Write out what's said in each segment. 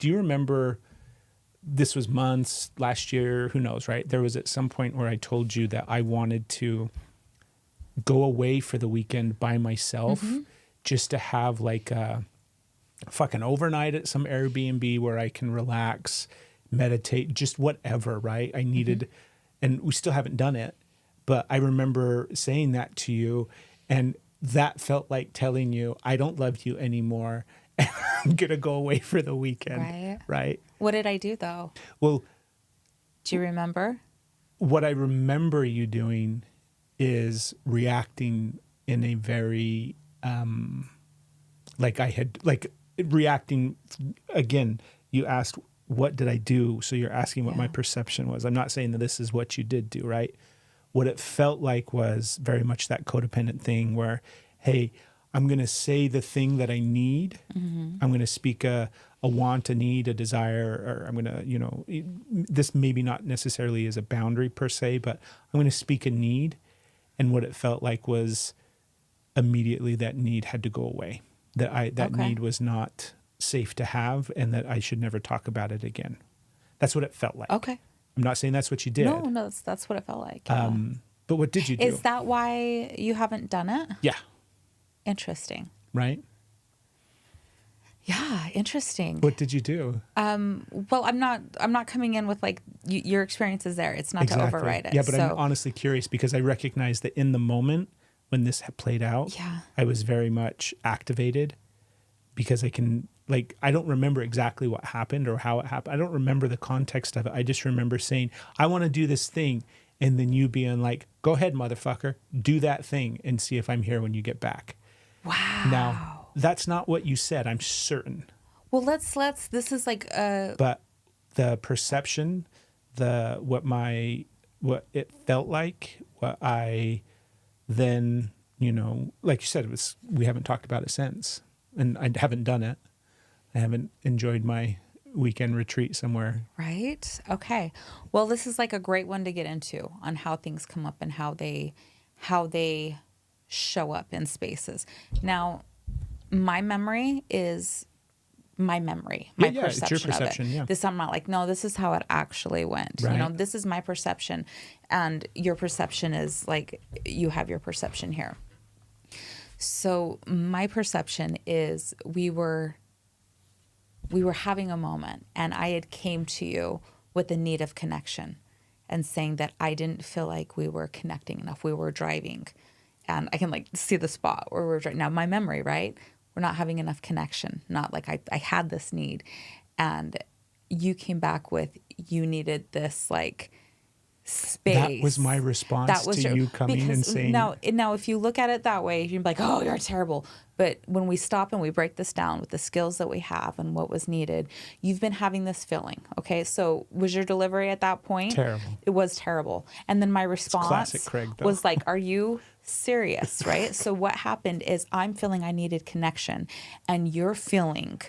do you remember, this was months, last year, who knows, right? There was at some point where I told you that I wanted to go away for the weekend by myself, just to have like a fucking overnight at some Airbnb where I can relax, meditate, just whatever, right? I needed, and we still haven't done it, but I remember saying that to you, and that felt like telling you, I don't love you anymore. And I'm going to go away for the weekend. Right. What did I do though? Well, do you remember? What I remember you doing is reacting in a very, reacting again. You asked, what did I do? So you're asking what my perception was. I'm not saying that this is what you did do, right? What it felt like was very much that codependent thing where, hey, I'm going to say the thing that I need. I'm going to speak a want, a need, a desire, or I'm going to, this maybe not necessarily is a boundary per se, but I'm going to speak a need. And what it felt like was immediately that need had to go away. That need was not safe to have, and that I should never talk about it again. That's what it felt like. Okay. I'm not saying that's what you did. No, that's what it felt like. But what did you do? Is that why you haven't done it? Yeah. Interesting. Right? Yeah, interesting. What did you do? Well, I'm not coming in with like your experience is there. It's not to override it. Yeah, but I'm honestly curious because I recognize that in the moment when this had played out, I was very much activated because I can, like, I don't remember exactly what happened or how it happened. I don't remember the context of it. I just remember saying, I want to do this thing. And then you being like, go ahead, motherfucker, do that thing and see if I'm here when you get back. Wow. Now, that's not what you said, I'm certain. Well, let's this is like but the perception, what it felt like, what I then, like you said, we haven't talked about it since, and I haven't done it. I haven't enjoyed my weekend retreat somewhere. Right. Okay. Well, this is like a great one to get into on how things come up and how they show up in spaces. Now, my memory is my memory, my perception, it's your perception of it. Yeah. This I'm not like, no, this is how it actually went. Right. This is my perception, and your perception is like you have your perception here. So my perception is we were having a moment, and I had came to you with the need of connection and saying that I didn't feel like we were connecting enough. We were driving, and I can like see the spot where we're driving. Now my memory, right? We're not having enough connection. Not like I had this need, and you came back with you needed this like space. That was my response to you coming and saying. Now, if you look at it that way, you'd be like, oh, you're terrible. But when we stop and we break this down with the skills that we have and what was needed, you've been having this feeling. Okay. So was your delivery at that point? Terrible. It was terrible. And then my response classic Craig, though. Was like, are you serious? Right. So what happened is I'm feeling I needed connection, and you're feeling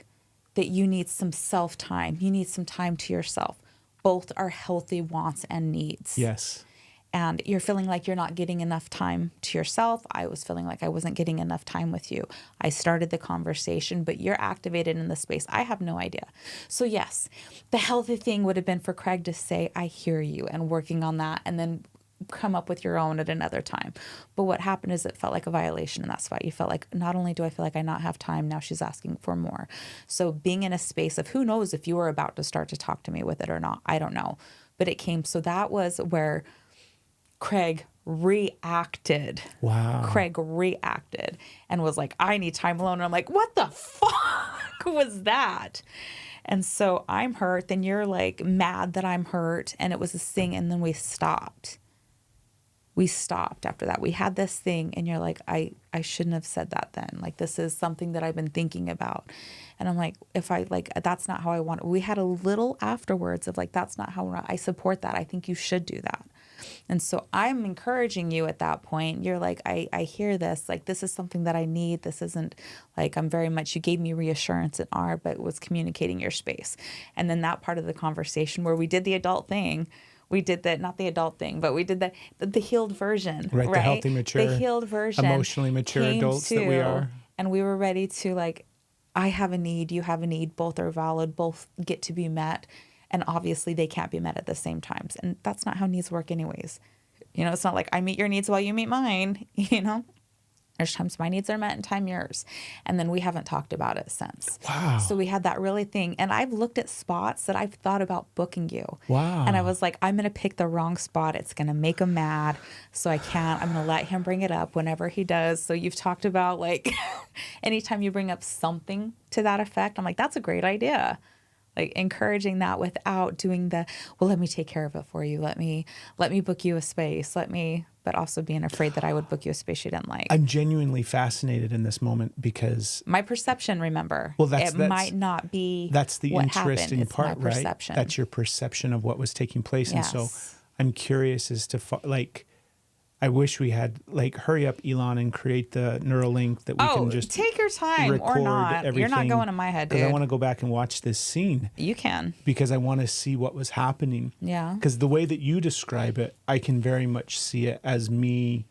that you need some self-time. You need some time to yourself. Both are healthy wants and needs. Yes. And you're feeling like you're not getting enough time to yourself. I was feeling like I wasn't getting enough time with you. I started the conversation, but you're activated in the space. I have no idea. So yes, the healthy thing would have been for Craig to say, I hear you, and working on that, and then come up with your own at another time. But what happened is it felt like a violation, and that's why you felt like, not only do I feel like I not have time, now she's asking for more. So being in a space of, who knows if you were about to start to talk to me with it or not, I don't know. But it came, so that was where Craig reacted. Wow. Craig reacted and was like, I need time alone. And I'm like, what the fuck was that? And so I'm hurt, then you're like mad that I'm hurt, and it was this thing, and then we stopped. We stopped after that. We had this thing, and you're like, I shouldn't have said that then. Like, this is something that I've been thinking about. And I'm like, that's not how I want it. We had a little afterwards of like, that's not how I support that. I think you should do that. And so I'm encouraging you at that point. You're like, I hear this. Like, this is something that I need. This isn't like, I'm very much, you gave me reassurance in R, but was communicating your space. And then that part of the conversation where we did the adult thing, we did that, not the adult thing, but we did the healed version. Right, the healthy, mature, the healed version. Emotionally mature adults that we are. And we were ready to like I have a need, you have a need, both are valid, both get to be met. And obviously they can't be met at the same times. And that's not how needs work anyways. You know, it's not like I meet your needs while you meet mine, you know? There's times my needs are met and time yours. And then we haven't talked about it since. Wow. So we had that really thing. And I've looked at spots that I've thought about booking you. Wow. And I was like, I'm going to pick the wrong spot. It's going to make him mad. So I can't. I'm going to let him bring it up whenever he does. So you've talked about like anytime you bring up something to that effect, I'm like, that's a great idea. Like encouraging that without doing the, well, let me take care of it for you. Let me book you a space. But also being afraid that I would book you a space you didn't like. I'm genuinely fascinated in this moment because my perception, remember, well, that's might not be that's the what interesting happened. part, it's my right? perception. That's your perception of what was taking place. Yes. And so I'm curious as to like, I wish we had like, hurry up, Elon, and create the neural link that we can just take your time or not. You're not going in my head, dude. Because I want to go back and watch this scene. You can. Because I want to see what was happening. Yeah. Because the way that you describe it, I can very much see it as me.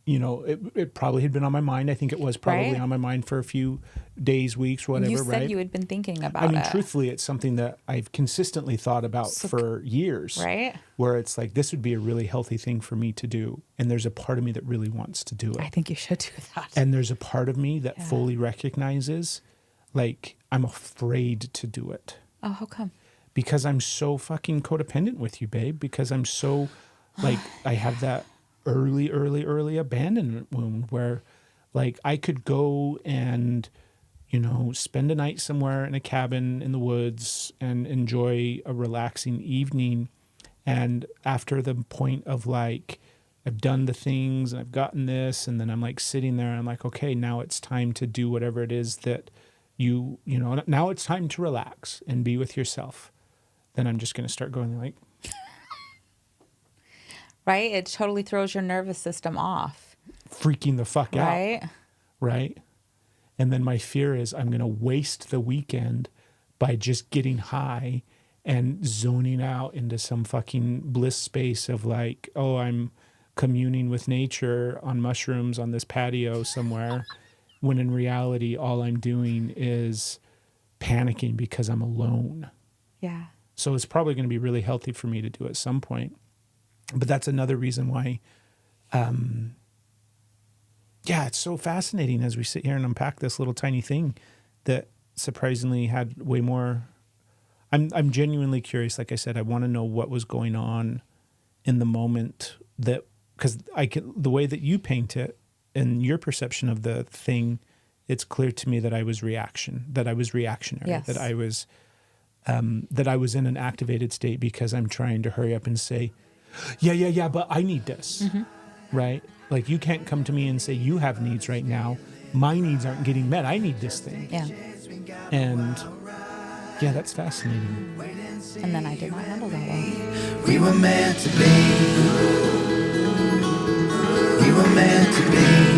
You know, it probably had been on my mind. I think it was probably on my mind for a few days, weeks, whatever, you said right? You had been thinking about it. I mean, truthfully, it's something that I've consistently thought about for years. Right. Where it's like, this would be a really healthy thing for me to do. And there's a part of me that really wants to do it. I think you should do that. And there's a part of me that fully recognizes, like, I'm afraid to do it. Oh, how come? Because I'm so fucking codependent with you, babe. Because I'm so, like, I have that early abandonment wound where, like, I could go and, you know, spend a night somewhere in a cabin in the woods and enjoy a relaxing evening. And after the point of, like, I've done the things and I've gotten this, and then I'm like sitting there and I'm like, okay, now it's time to do whatever it is that you know, now it's time to relax and be with yourself. Then I'm just going to start going like, right? It totally throws your nervous system off. Freaking the fuck out. Right? Right? And then my fear is I'm going to waste the weekend by just getting high and zoning out into some fucking bliss space of like, oh, I'm communing with nature on mushrooms on this patio somewhere, when in reality, all I'm doing is panicking because I'm alone. Yeah. So it's probably going to be really healthy for me to do at some point. But that's another reason why, it's so fascinating as we sit here and unpack this little tiny thing that surprisingly had way more. I'm genuinely curious. Like I said, I want to know what was going on in the moment, that because the way that you paint it and your perception of the thing, it's clear to me that I was reactionary, yes. that I was in an activated state because I'm trying to hurry up and say, yeah, but I need this, right? Like, you can't come to me and say you have needs right now. My needs aren't getting met. I need this thing. Yeah. And yeah, that's fascinating. And then I did not handle that well. We were meant to be. We were meant to be.